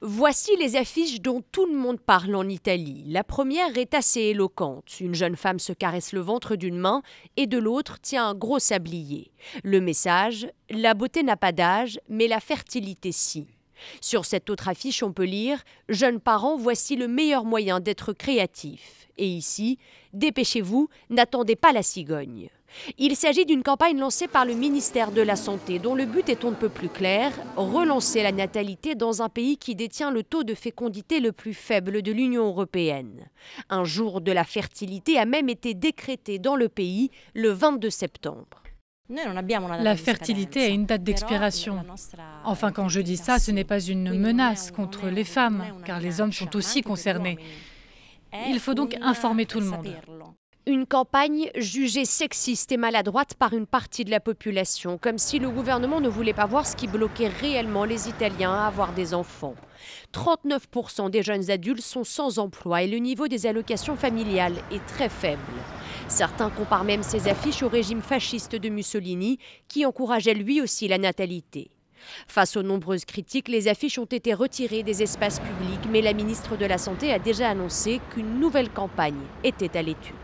Voici les affiches dont tout le monde parle en Italie. La première est assez éloquente. Une jeune femme se caresse le ventre d'une main et de l'autre tient un gros sablier. Le message : la beauté n'a pas d'âge, mais la fertilité si. Sur cette autre affiche, on peut lire « Jeunes parents, voici le meilleur moyen d'être créatif ». Et ici, dépêchez-vous, n'attendez pas la cigogne. Il s'agit d'une campagne lancée par le ministère de la Santé, dont le but est on ne peut plus clair, relancer la natalité dans un pays qui détient le taux de fécondité le plus faible de l'Union européenne. Un jour de la fertilité a même été décrété dans le pays le 22 septembre. La fertilité a une date d'expiration. Enfin, quand je dis ça, ce n'est pas une menace contre les femmes, car les hommes sont aussi concernés. Il faut donc informer tout le monde. Une campagne jugée sexiste et maladroite par une partie de la population, comme si le gouvernement ne voulait pas voir ce qui bloquait réellement les Italiens à avoir des enfants. 39% des jeunes adultes sont sans emploi et le niveau des allocations familiales est très faible. Certains comparent même ces affiches au régime fasciste de Mussolini, qui encourageait lui aussi la natalité. Face aux nombreuses critiques, les affiches ont été retirées des espaces publics, mais la ministre de la Santé a déjà annoncé qu'une nouvelle campagne était à l'étude.